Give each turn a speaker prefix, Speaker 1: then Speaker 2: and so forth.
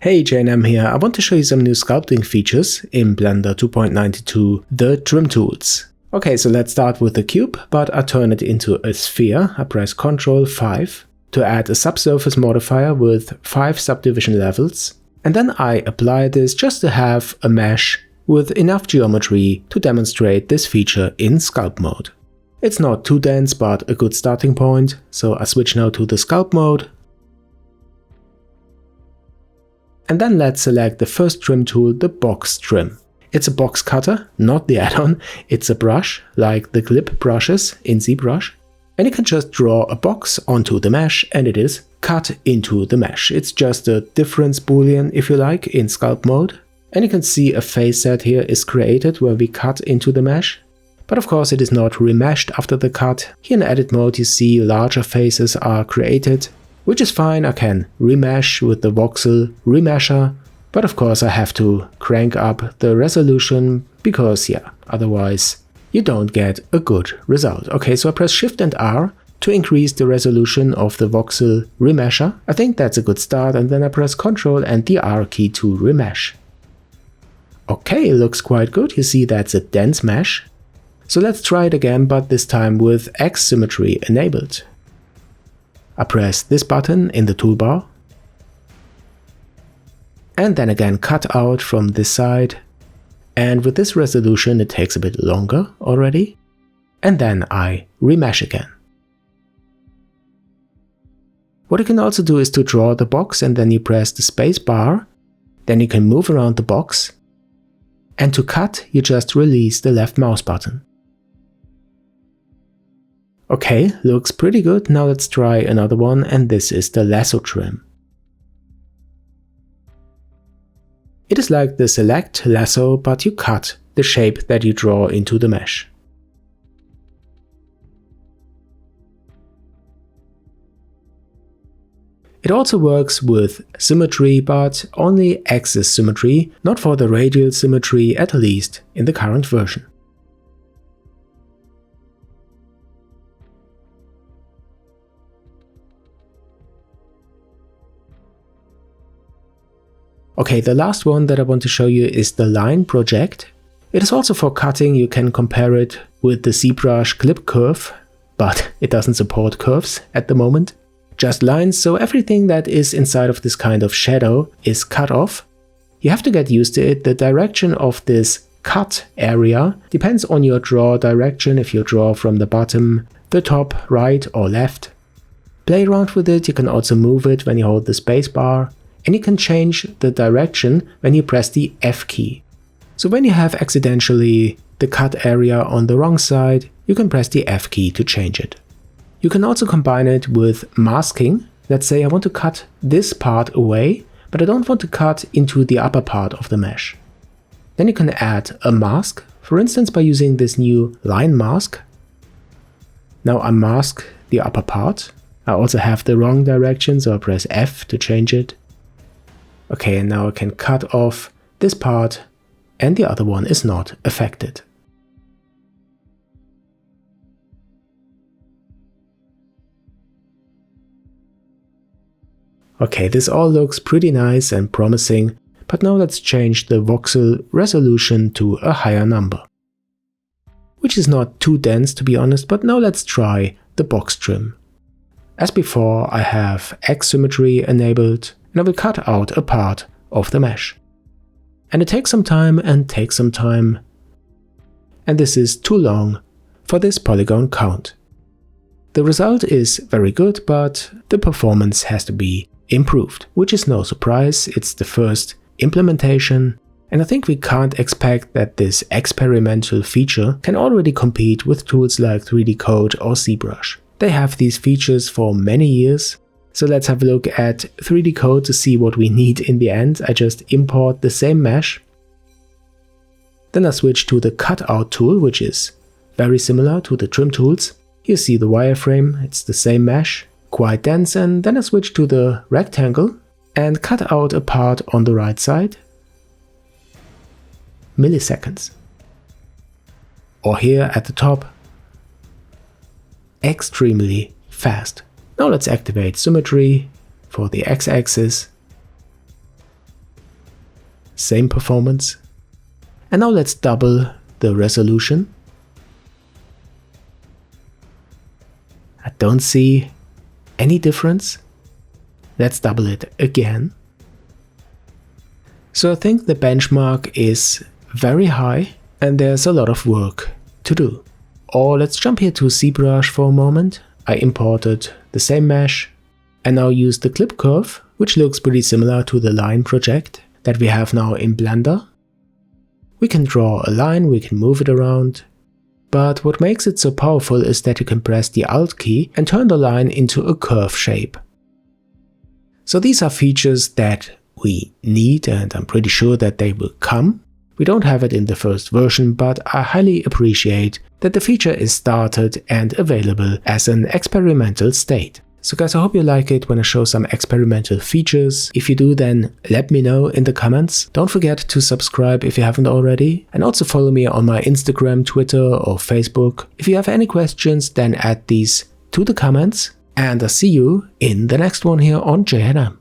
Speaker 1: Hey, Jayanam here. I want to show you some new sculpting features in Blender 2.92, the trim tools. Okay, so let's start with the cube, but I turn it into a sphere. I press Ctrl 5 to add a subsurface modifier with 5 subdivision levels. And then I apply this just to have a mesh with enough geometry to demonstrate this feature in sculpt mode. It's not too dense, but a good starting point. So I switch now to the sculpt mode. And then let's select the first trim tool, the box trim. It's a box cutter, not the add-on. It's a brush, like the clip brushes in ZBrush. And you can just draw a box onto the mesh and it is cut into the mesh. It's just a difference boolean, if you like, in sculpt mode. And you can see a face set here is created where we cut into the mesh. But of course it is not remeshed after the cut. Here in edit mode you see larger faces are created, which is fine. I can remesh with the voxel remesher, but of course I have to crank up the resolution because otherwise you don't get a good result. Okay, so I press Shift and R to increase the resolution of the voxel remesher. I think that's a good start, and then I press Ctrl and the R key to remesh. Okay, looks quite good. You see that's a dense mesh. So let's try it again, but this time with X symmetry enabled. I press this button in the toolbar and then again cut out from this side, and with this resolution it takes a bit longer already, and then I remesh again. What you can also do is to draw the box and then you press the space bar, then you can move around the box, and to cut you just release the left mouse button. Okay, looks pretty good. Now let's try another one, and this is the lasso trim. It is like the select lasso, but you cut the shape that you draw into the mesh. It also works with symmetry, but only axis symmetry, not for the radial symmetry, at least in the current version. Okay, the last one that I want to show you is the line project. It is also for cutting. You can compare it with the ZBrush clip curve, but it doesn't support curves at the moment. Just lines, so everything that is inside of this kind of shadow is cut off. You have to get used to it. The direction of this cut area depends on your draw direction, if you draw from the bottom, the top, right or left. Play around with it. You can also move it when you hold the space bar. And you can change the direction when you press the F key. So when you have accidentally the cut area on the wrong side, you can press the F key to change it. You can also combine it with masking. Let's say I want to cut this part away, but I don't want to cut into the upper part of the mesh. Then you can add a mask, for instance by using this new line mask. Now I mask the upper part. I also have the wrong direction, so I press F to change it. Okay, and now I can cut off this part and the other one is not affected. Okay, this all looks pretty nice and promising, but now let's change the voxel resolution to a higher number. Which is not too dense to be honest, but now let's try the box trim. As before, I have X symmetry enabled, and I will cut out a part of the mesh. And it takes some time and takes some time. And this is too long for this polygon count. The result is very good, but the performance has to be improved, which is no surprise. It's the first implementation, and I think we can't expect that this experimental feature can already compete with tools like 3D Code or ZBrush. They have these features for many years. So let's have a look at 3D Code to see what we need in the end. I just import the same mesh. Then I switch to the cutout tool, which is very similar to the trim tools. You see the wireframe, it's the same mesh, quite dense, and then I switch to the rectangle and cut out a part on the right side. Milliseconds. Or here at the top, extremely fast. Now let's activate symmetry for the x-axis. same performance. And now let's double the resolution. I don't see any difference. Let's double it again. So I think the benchmark is very high and there's a lot of work to do. Or let's jump here to ZBrush for a moment. I imported the same mesh and now use the clip curve, which looks pretty similar to the line project that we have now in Blender. We can draw a line, we can move it around, but what makes it so powerful is that you can press the Alt key and turn the line into a curve shape. So these are features that we need, and I'm pretty sure that they will come. We don't have it in the first version, but I highly appreciate that the feature is started and available as an experimental state. So guys, I hope you like it when I show some experimental features. If you do, then let me know in the comments. Don't forget to subscribe if you haven't already, and also follow me on my Instagram, Twitter or Facebook. If you have any questions, then add these to the comments, and I'll see you in the next one here on Jayanam.